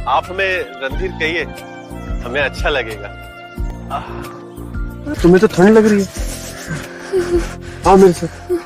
आप हमें रणधीर कहिए, हमें अच्छा लगेगा। तुम्हें तो ठंड लग रही है। हाँ मेरे साथ।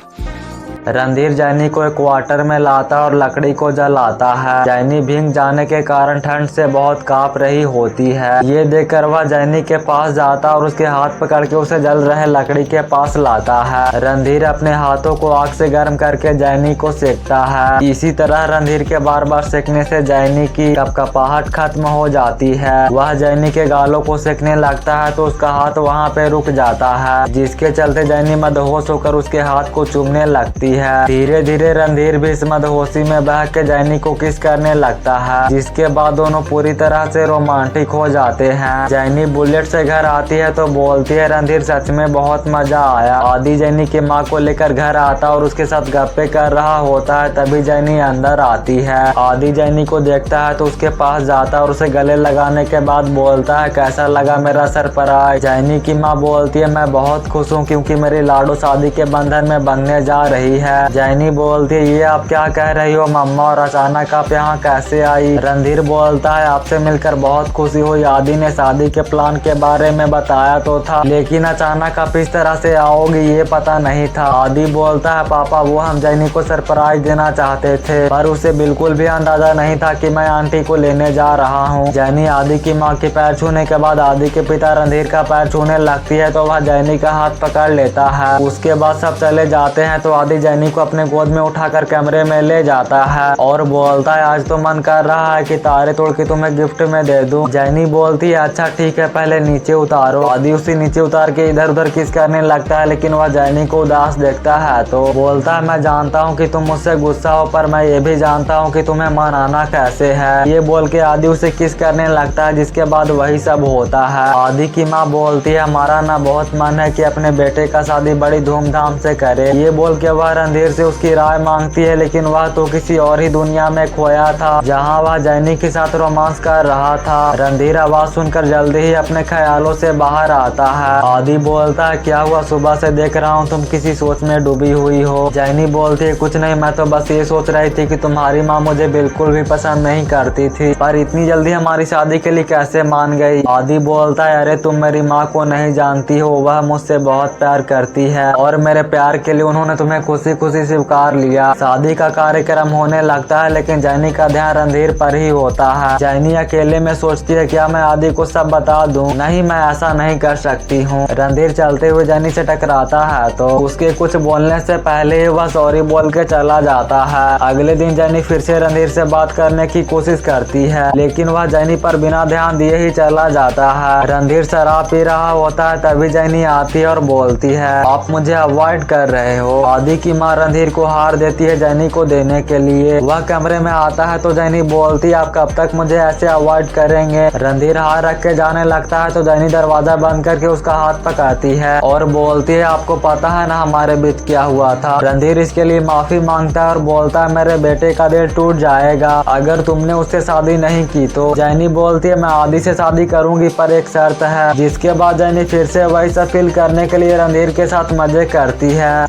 रणधीर जैनी को एक क्वार्टर में लाता और लकड़ी को जलाता है। जैनी भीग जाने के कारण ठंड से बहुत कांप रही होती है। ये देखकर वह जैनी के पास जाता और उसके हाथ पकड़ के उसे जल रहे लकड़ी के पास लाता है। रणधीर अपने हाथों को आग से गर्म करके जैनी को सेकता है। इसी तरह रणधीर के बार बार सेकने से जैनी की कपकपाहट खत्म हो जाती है। वह जैनी के गालों को सेकने लगता है तो उसका हाथ वहाँ पे रुक जाता है, जिसके चलते जैनी मदहोश होकर उसके हाथ को चूमने लगती है। धीरे धीरे रणधीर भी इस मदहोशी में बह के जैनी को किस करने लगता है, जिसके बाद दोनों पूरी तरह से रोमांटिक हो जाते हैं। जैनी बुलेट से घर आती है तो बोलती है, रणधीर सच में बहुत मजा आया। आदि जैनी की माँ को लेकर घर आता और उसके साथ गप्पे कर रहा होता है, तभी जैनी अंदर आती है। आदि जैनी को देखता है तो उसके पास जाता और उसे गले लगाने के बाद बोलता है, कैसा लगा मेरा सरप्राइज। जैनी की माँ बोलती है, मैं बहुत खुश हूँ क्योंकि मेरी लाडो शादी के बंधन में बनने जा रही है। जैनी बोलती है, ये आप क्या कह रही हो मम्मा, और अचानक आप यहाँ कैसे आई। रणधीर बोलता है, आपसे मिलकर बहुत खुशी हुई। आदि ने शादी के प्लान के बारे में बताया तो था, लेकिन अचानक आप इस तरह से आओगी ये पता नहीं था। आदि बोलता है, पापा वो हम जैनी को सरप्राइज देना चाहते थे, पर उसे बिल्कुल भी अंदाजा नहीं था कि मैं आंटी को लेने जा रहा हूँ। जैनी आदि की माँ के पैर छूने के बाद आदि के पिता रणधीर का पैर छूने लगती है तो वह जैनी का हाथ पकड़ लेता है। उसके बाद सब चले जाते हैं तो आदि जैनी को अपने गोद में उठाकर कमरे में ले जाता है और बोलता है, आज तो मन कर रहा है कि तारे तोड़ के तुम्हें गिफ्ट में दे दूं। जैनी बोलती है, अच्छा ठीक है, पहले नीचे उतारो। आदि उसे नीचे उतार के इधर उधर किस करने लगता है, लेकिन वह जैनी को उदास देखता है तो बोलता है, मैं जानता हूँ कि तुम मुझसे गुस्सा हो, पर मैं ये भी जानता हूँ कि तुम्हें मनाना कैसे है। ये बोल के आदि उसे किस करने लगता है, जिसके बाद वही सब होता है। आदि की माँ बोलती है, हमारा ना बहुत मन है कि अपने बेटे का शादी बड़ी धूमधाम से करे। ये बोल के वह रणधीर से उसकी राय मांगती है, लेकिन वह तो किसी और ही दुनिया में खोया था जहां वह जैनी के साथ रोमांस कर रहा था। रणधीर आवाज सुनकर जल्दी ही अपने ख्यालों से बाहर आता है। आदि बोलता है, क्या हुआ, सुबह से देख रहा हूँ तुम किसी सोच में डूबी हुई हो। जैनी बोलती है, कुछ नहीं, मैं तो बस ये सोच रही थी कि तुम्हारी माँ मुझे बिल्कुल भी पसंद नहीं करती थी, पर इतनी जल्दी हमारी शादी के लिए कैसे मान गई। आदि बोलता है, अरे तुम मेरी माँ को नहीं जानती हो, वह मुझसे बहुत प्यार करती है और मेरे प्यार के लिए उन्होंने तुम्हें खुशी खुशी स्वीकार लिया। शादी का कार्यक्रम होने लगता है, लेकिन जैनी का ध्यान रणधीर पर ही होता है। जैनी अकेले में सोचती है, क्या मैं आदि को सब बता दूं? नहीं, मैं ऐसा नहीं कर सकती हूँ। रणधीर चलते हुए जैनी से टकराता है तो उसके कुछ बोलने से पहले ही वह सॉरी बोल के चला जाता है। अगले दिन जैनी फिर से रणधीर से बात करने की कोशिश करती है, लेकिन वह जैनी पर बिना ध्यान दिए ही चला जाता है। रणधीर शराब पी रहा होता है, तभी जैनी आती है और बोलती है, आप मुझे अवॉइड कर रहे हो। आदि की माँ रणधीर को हार देती है जैनी को देने के लिए। वह कमरे में आता है तो जैनी बोलती है, आप कब तक मुझे ऐसे अवॉइड करेंगे। रणधीर हार रख के जाने लगता है तो जैनी दरवाजा बंद करके उसका हाथ पकड़ती है और बोलती है, आपको पता है ना हमारे बीच क्या हुआ था। रणधीर इसके लिए माफी मांगता है और बोलता है, मेरे बेटे का दिल टूट जाएगा अगर तुमने उससे शादी नहीं की तो। जैनी बोलती है, मैं आदि से शादी करूंगी पर एक शर्त है। जिसके बाद जैनी फिर से वही सब फील करने के लिए रणधीर के साथ मजे करती है।